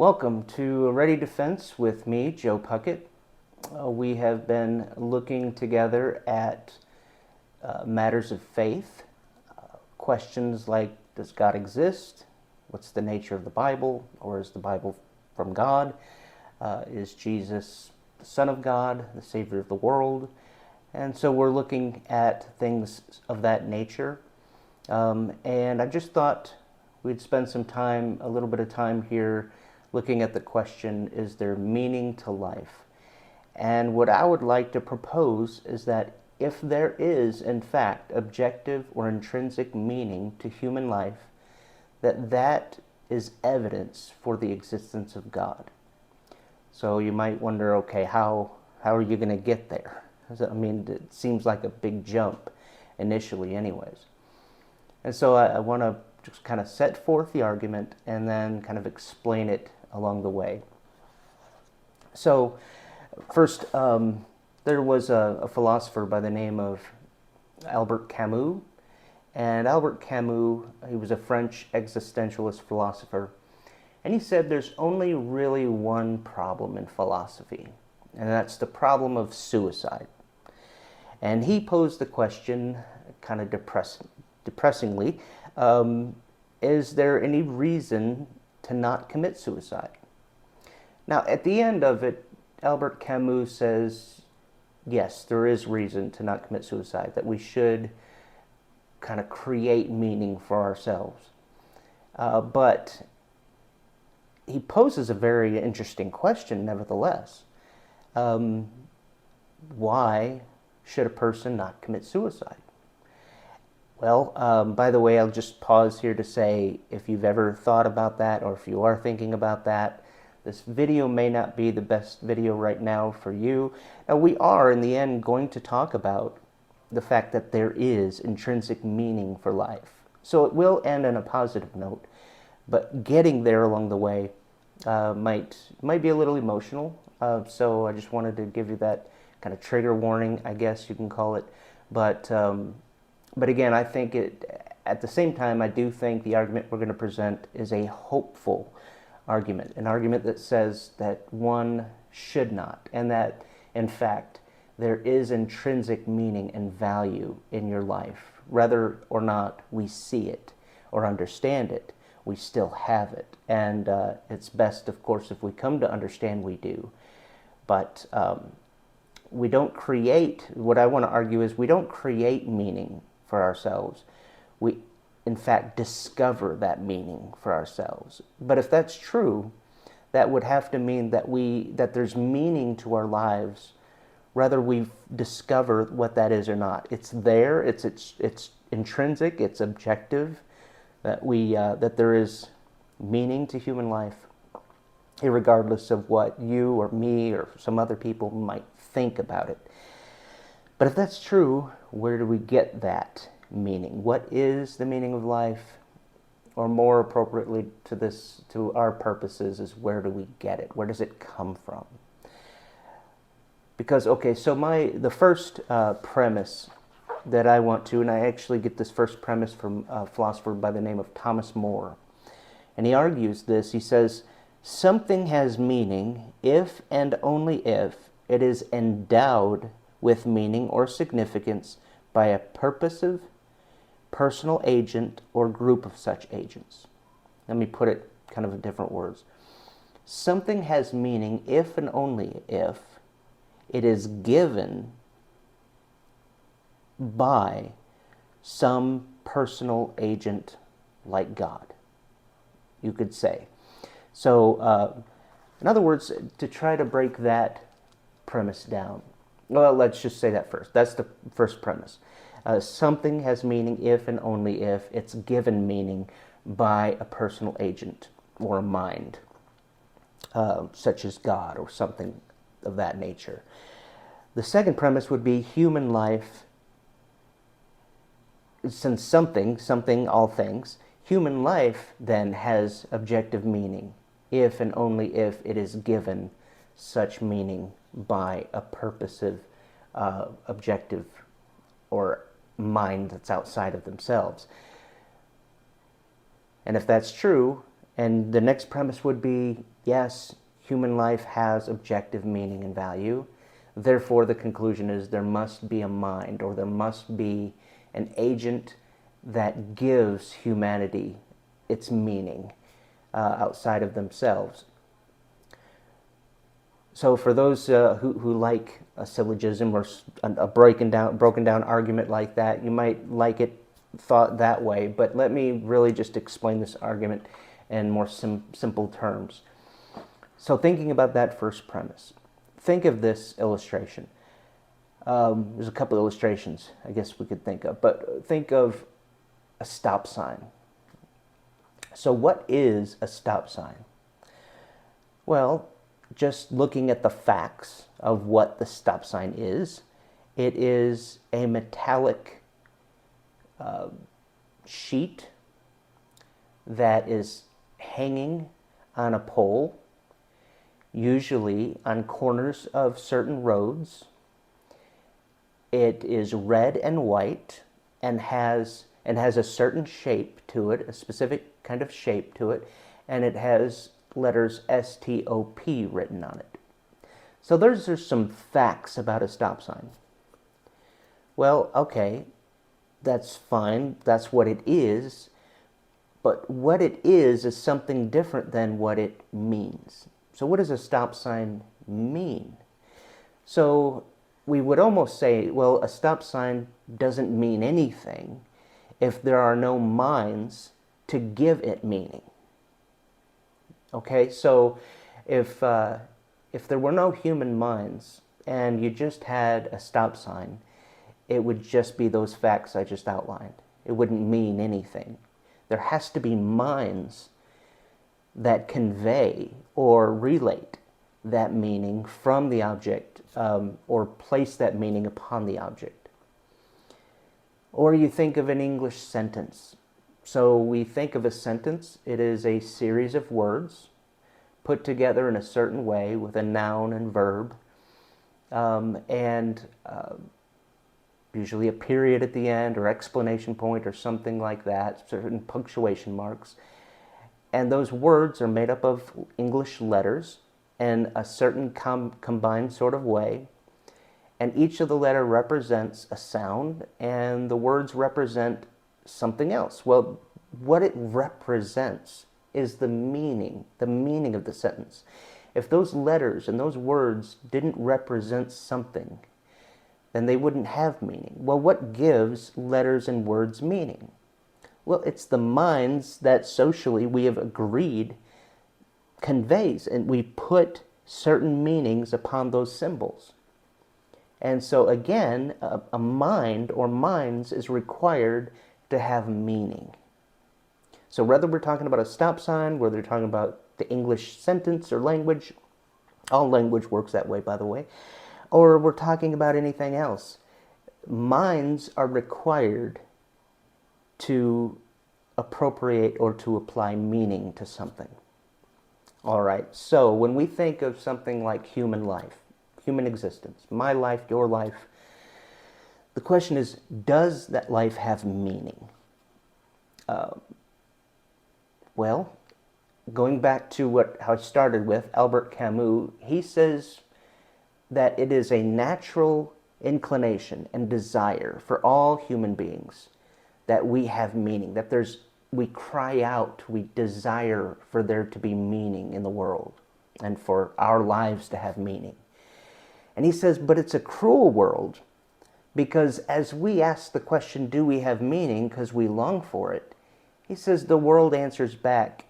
Welcome to Ready Defense with me, Joe Puckett. We have been looking together at matters of faith, questions like, does God exist? What's the nature of the Bible? Or is the Bible from God? Is Jesus the Son of God, the Savior of the world? And so we're looking at things of that nature. And I just thought we'd spend a little bit of time here looking at the question, is there meaning to life? And what I would like to propose is that if there is, in fact, objective or intrinsic meaning to human life, that is evidence for the existence of God. So you might wonder, okay, how are you going to get there? I mean, it seems like a big jump initially anyways. And so I want to just kind of set forth the argument and then kind of explain it along the way. So first, there was a philosopher by the name of Albert Camus. And Albert Camus, he was a French existentialist philosopher. And he said there's only really one problem in philosophy, and that's the problem of suicide. And he posed the question, kind of depressingly, is there any reason to not commit suicide? Now, at the end of it, Albert Camus says, yes, there is reason to not commit suicide, that we should kind of create meaning for ourselves. But he poses a very interesting question, nevertheless. Why should a person not commit suicide? Well, by the way, I'll just pause here to say, if you've ever thought about that, or if you are thinking about that, this video may not be the best video right now for you. Now, we are, in the end, going to talk about the fact that there is intrinsic meaning for life. So it will end on a positive note, but getting there along the way might be a little emotional. So I just wanted to give you that kind of trigger warning, I guess you can call it. But again, I think at the same time, I do think the argument we're going to present is a hopeful argument, an argument that says that one should not, and that, in fact, there is intrinsic meaning and value in your life. Whether or not we see it or understand it, we still have it. And it's best, of course, if we come to understand we do. But we don't create, what I want to argue is we don't create meaning for ourselves. We, in fact, discover that meaning for ourselves. But if that's true, that would have to mean that there's meaning to our lives, whether we discover what that is or not. It's there. It's intrinsic. It's objective. That there is meaning to human life, irregardless of what you or me or some other people might think about it. But if that's true, where do we get that meaning? What is the meaning of life? Or more appropriately to our purposes, is where do we get it? Where does it come from? Because, okay, so the first premise that I want to, and I actually get this first premise from a philosopher by the name of Thomas More. And he argues this. He says, something has meaning if and only if it is endowed with meaning or significance by a purposive, personal agent or group of such agents. Let me put it kind of in different words. Something has meaning if and only if it is given by some personal agent like God, you could say. So, in other words, to try to break that premise down, well, let's just say that first. That's the first premise. Something has meaning if and only if it's given meaning by a personal agent or a mind, such as God or something of that nature. The second premise would be human life, since something, all things, human life then has objective meaning if and only if it is given such meaning by a purposive, objective, or mind that's outside of themselves. And if that's true, And the next premise would be, yes, human life has objective meaning and value. Therefore, the conclusion is there must be a mind, or there must be an agent that gives humanity its meaning outside of themselves. So for those who like a syllogism or a broken down argument like that, you might like it thought that way, but let me really just explain this argument in more simple terms. So thinking about that first premise, think of this illustration. There's a couple illustrations I guess we could think of, but think of a stop sign. So what is a stop sign? Well, just looking at the facts of what the stop sign is, it is a metallic sheet that is hanging on a pole, usually on corners of certain roads. It is red and white and has a certain shape to it, a specific kind of shape to it, and it has letters STOP written on it. So those are some facts about a stop sign. Well, okay, that's fine. That's what it is. But what it is something different than what it means. So what does a stop sign mean? So we would almost say, well, a stop sign doesn't mean anything if there are no minds to give it meaning. Okay, so if there were no human minds and you just had a stop sign, it would just be those facts I just outlined. It wouldn't mean anything. There has to be minds that convey or relate that meaning from the object, or place that meaning upon the object. Or you think of an English sentence. So we think of a sentence, it is a series of words put together in a certain way with a noun and verb, and usually a period at the end or explanation point or something like that, certain punctuation marks. And those words are made up of English letters in a certain combined sort of way. And each of the letter represents a sound, and the words represent something else. Well, what it represents is the meaning of the sentence. If those letters and those words didn't represent something, then they wouldn't have meaning. Well, what gives letters and words meaning? Well, it's the minds that socially we have agreed conveys, and we put certain meanings upon those symbols. And so again, a mind or minds is required to have meaning. So whether we're talking about a stop sign, whether we're talking about the English sentence or language, all language works that way, by the way, or we're talking about anything else, minds are required to appropriate or to apply meaning to something. All right, so when we think of something like human life, human existence, my life, your life, the question is, does that life have meaning? Well, going back to how I started with, Albert Camus, he says that it is a natural inclination and desire for all human beings that we have meaning, that we cry out, we desire for there to be meaning in the world and for our lives to have meaning. And he says, but it's a cruel world, because as we ask the question, do we have meaning because we long for it, he says the world answers back,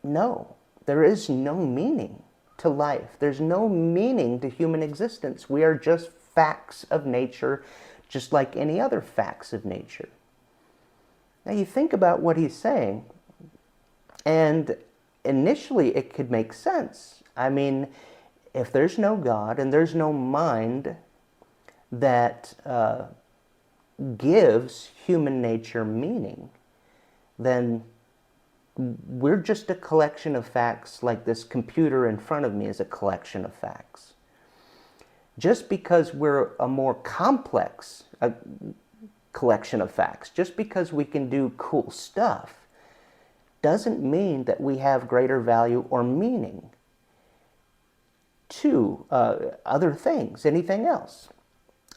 no, there is no meaning to life. There's no meaning to human existence. We are just facts of nature, just like any other facts of nature. Now you think about what he's saying, and initially it could make sense. I mean, if there's no God and there's no mind that gives human nature meaning, then we're just a collection of facts, like this computer in front of me is a collection of facts. Just because we're a more complex collection of facts, just because we can do cool stuff, doesn't mean that we have greater value or meaning to other things, anything else.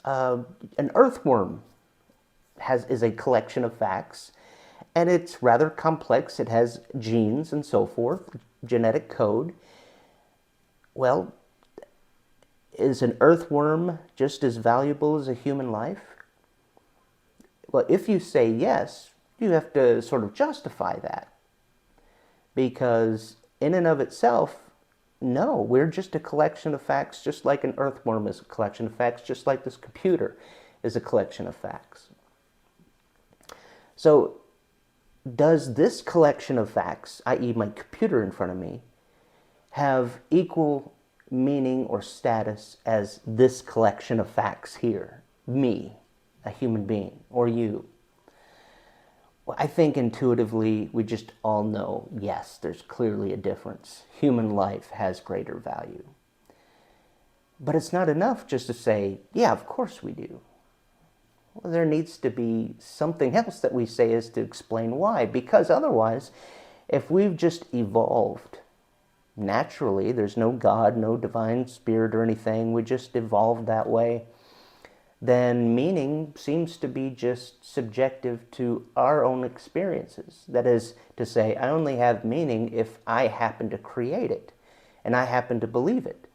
An earthworm is a collection of facts, and it's rather complex. It has genes and so forth, genetic code. Well, is an earthworm just as valuable as a human life? Well, if you say yes, you have to sort of justify that. Because in and of itself, no, we're just a collection of facts, just like an earthworm is a collection of facts, just like this computer is a collection of facts. So, does this collection of facts, i.e. my computer in front of me, have equal meaning or status as this collection of facts here? Me, a human being, or you? Well, I think intuitively we just all know, yes, there's clearly a difference. Human life has greater value. But it's not enough just to say, yeah, of course we do. Well, there needs to be something else that we say as to explain why. Because otherwise, if we've just evolved naturally, there's no God, no divine spirit or anything, we just evolved that way, then meaning seems to be just subjective to our own experiences. That is to say, I only have meaning if I happen to create it, and I happen to believe it.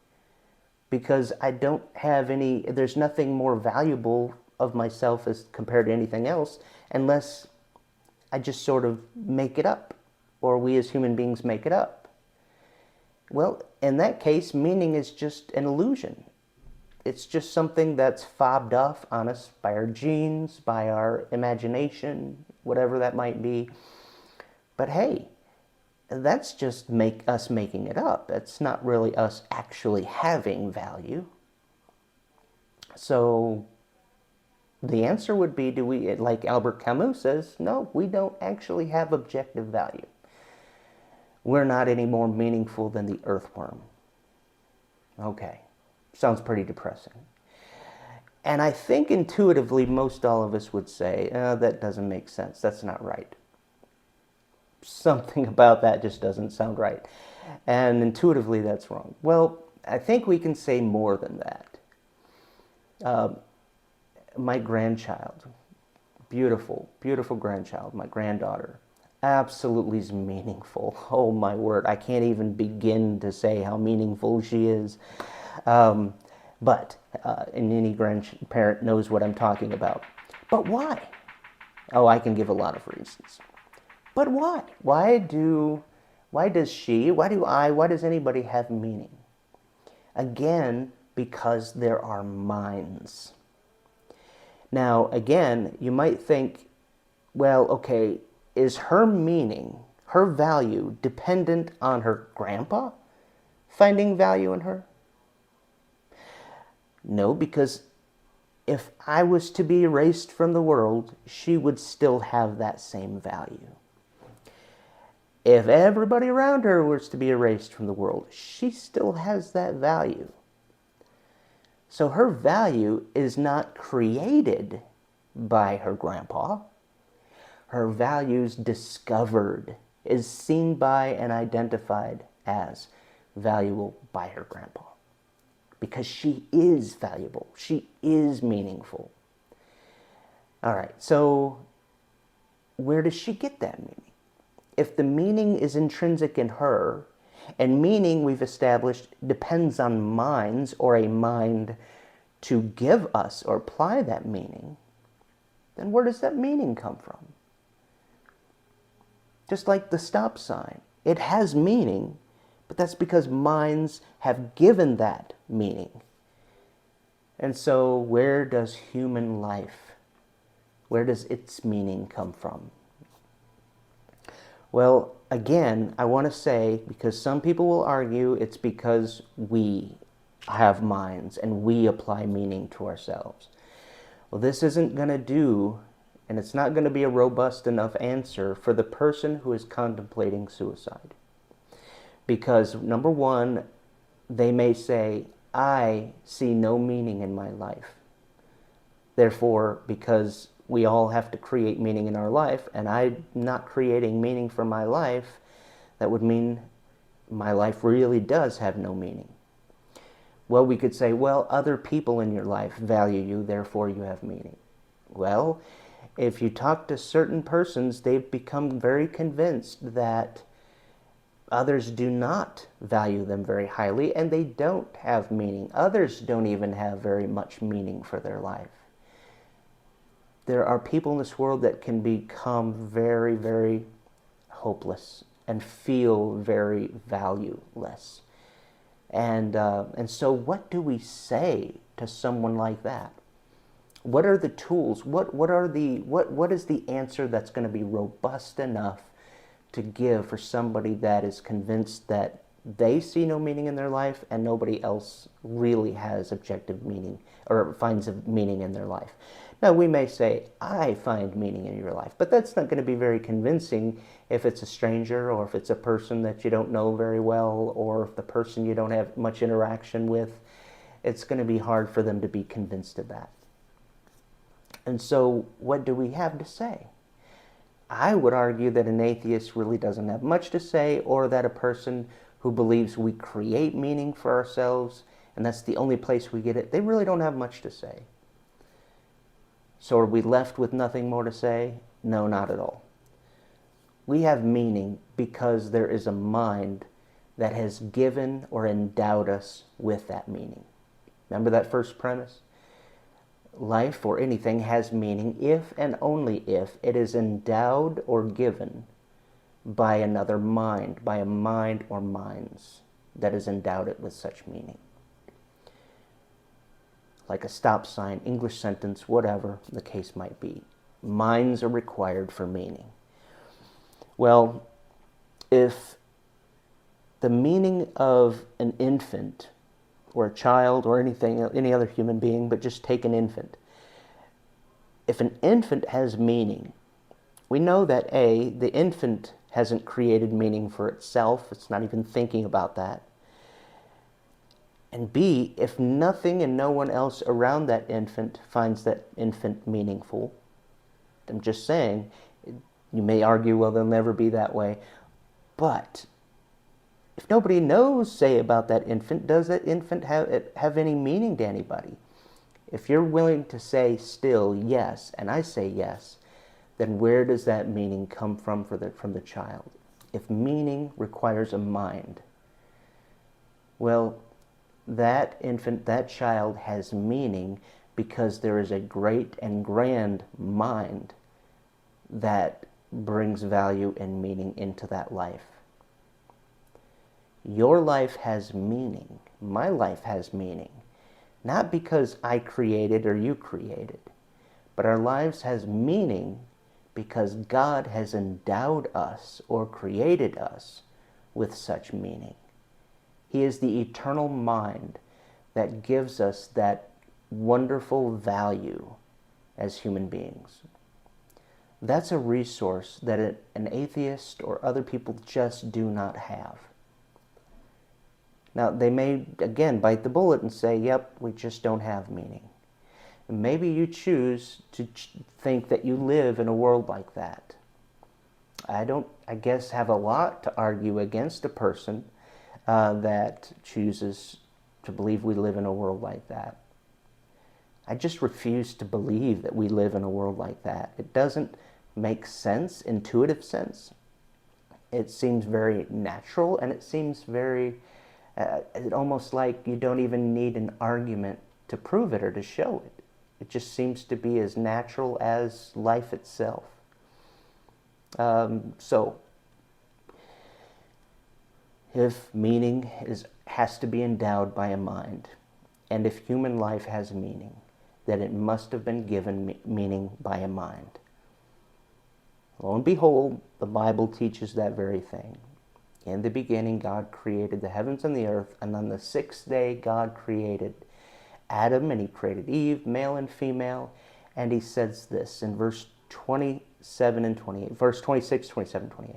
Because I don't have any, there's nothing more valuable of myself as compared to anything else, unless I just sort of make it up, or we as human beings make it up. Well, in that case, meaning is just an illusion. It's just something that's fobbed off on us by our genes, by our imagination, whatever that might be. But hey, that's just us making it up. That's not really us actually having value. So the answer would be, do we, like Albert Camus says, no, we don't actually have objective value. We're not any more meaningful than the earthworm. Okay, sounds pretty depressing. And I think intuitively most all of us would say, that doesn't make sense, that's not right. Something about that just doesn't sound right. And intuitively that's wrong. Well, I think we can say more than that. My grandchild, beautiful, beautiful grandchild, my granddaughter, absolutely is meaningful. Oh my word, I can't even begin to say how meaningful she is. But any grandparent knows what I'm talking about. But why? Oh, I can give a lot of reasons. But why? Why does anybody have meaning? Again, because there are minds. Now, again, you might think, well, okay, is her meaning, her value, dependent on her grandpa finding value in her? No, because if I was to be erased from the world, she would still have that same value. If everybody around her was to be erased from the world, she still has that value. So her value is not created by her grandpa. Her value is discovered, is seen by and identified as valuable by her grandpa. Because she is valuable. She is meaningful. All right, so where does she get that meaning? If the meaning is intrinsic in her, and meaning, we've established, depends on minds or a mind to give us or apply that meaning, then where does that meaning come from? Just like the stop sign. It has meaning, but that's because minds have given that meaning. And so where does human life, where does its meaning come from? Well, again, I want to say, because some people will argue it's because we have minds and we apply meaning to ourselves. Well, this isn't going to do, and it's not going to be a robust enough answer for the person who is contemplating suicide. Because, number one, they may say, I see no meaning in my life. Therefore, because we all have to create meaning in our life, and I'm not creating meaning for my life, that would mean my life really does have no meaning. Well, we could say, well, other people in your life value you, therefore you have meaning. Well, if you talk to certain persons, they've become very convinced that others do not value them very highly, and they don't have meaning. Others don't even have very much meaning for their life. There are people in this world that can become very, very hopeless and feel very valueless. And so what do we say to someone like that? What are the tools? What is the answer that's going to be robust enough to give for somebody that is convinced that they see no meaning in their life and nobody else really has objective meaning or finds a meaning in their life? Now, we may say, I find meaning in your life, but that's not going to be very convincing if it's a stranger or if it's a person that you don't know very well or if the person you don't have much interaction with. It's going to be hard for them to be convinced of that. And so what do we have to say? I would argue that an atheist really doesn't have much to say, or that a person who believes we create meaning for ourselves and that's the only place we get it, they really don't have much to say. So are we left with nothing more to say? No, not at all. We have meaning because there is a mind that has given or endowed us with that meaning. Remember that first premise? Life or anything has meaning if and only if it is endowed or given by another mind, by a mind or minds that has endowed it with such meaning. Like a stop sign, English sentence, whatever the case might be. Minds are required for meaning. Well, if the meaning of an infant or a child or anything, any other human being, but just take an infant. If an infant has meaning, we know that A, the infant hasn't created meaning for itself. It's not even thinking about that. And B, if nothing and no one else around that infant finds that infant meaningful, I'm just saying, you may argue, well, they'll never be that way. But if nobody knows, say, about that infant, does that infant have any meaning to anybody? If you're willing to say still yes, and I say yes, then where does that meaning come from the child? If meaning requires a mind, well, that infant, that child has meaning because there is a great and grand mind that brings value and meaning into that life. Your life has meaning. My life has meaning. Not because I created or you created, but our lives has meaning because God has endowed us or created us with such meaning. He is the eternal mind that gives us that wonderful value as human beings. That's a resource that an atheist or other people just do not have. Now, they may, again, bite the bullet and say, yep, we just don't have meaning. And maybe you choose to think that you live in a world like that. I don't, I guess, have a lot to argue against a person that chooses to believe we live in a world like that. I just refuse to believe that we live in a world like that. It doesn't make sense, intuitive sense. It seems very natural, and it seems very, almost like you don't even need an argument to prove it or to show it. It just seems to be as natural as life itself. So, if meaning has to be endowed by a mind, and if human life has meaning, then it must have been given meaning by a mind. Lo and behold, the Bible teaches that very thing. In the beginning, God created the heavens and the earth, and on the sixth day, God created Adam, and he created Eve, male and female, and he says this in verse 27 and 28, verse 26, 27, 28.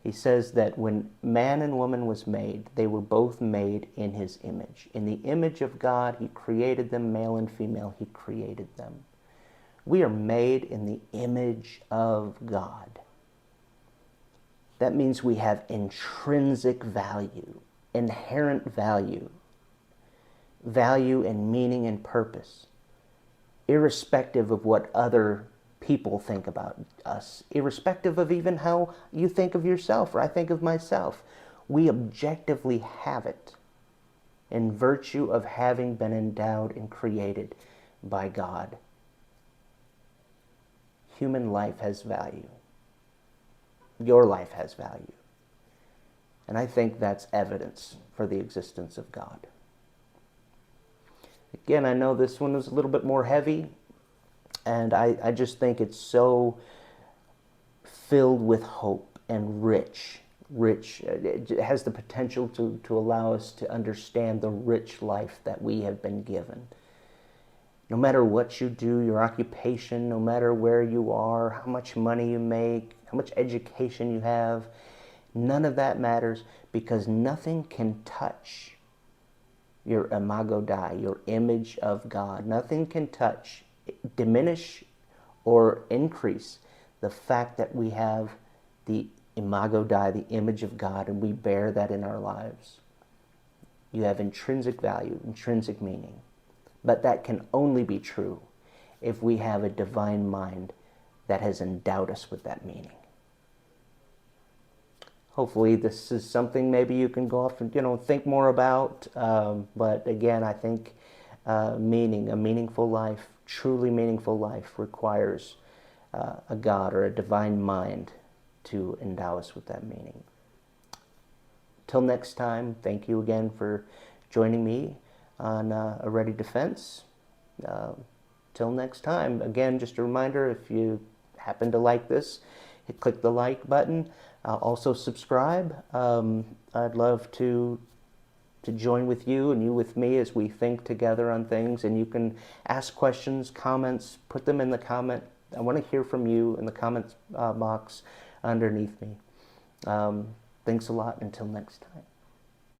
He says that when man and woman was made, they were both made in his image. In the image of God, he created them, male and female, he created them. We are made in the image of God. That means we have intrinsic value, inherent value, value and meaning and purpose, irrespective of what other people think about us, irrespective of even how you think of yourself or I think of myself. We objectively have it in virtue of having been endowed and created by God. Human life has value. Your life has value. And I think that's evidence for the existence of God. Again, I know this one was a little bit more heavy, and I just think it's so filled with hope and rich. It has the potential to allow us to understand the rich life that we have been given. No matter what you do, your occupation, no matter where you are, how much money you make, how much education you have, none of that matters, because nothing can touch your imago Dei, your image of God. Nothing can touch, diminish, or increase the fact that we have the imago Dei, the image of God, and we bear that in our lives. You have intrinsic value, intrinsic meaning. But that can only be true if we have a divine mind that has endowed us with that meaning. Hopefully this is something maybe you can go off and think more about. But again, I think a meaningful life, truly meaningful life, requires a God or a divine mind to endow us with that meaning. Till next time, thank you again for joining me on A Ready Defense. Till next time, again, just a reminder, if you happen to like this, click the like button. Also subscribe. I'd love to join with you and you with me as we think together on things, and you can ask questions, comments, put them in the comment. I want to hear from you in the comments box underneath me. Thanks a lot. Until next time.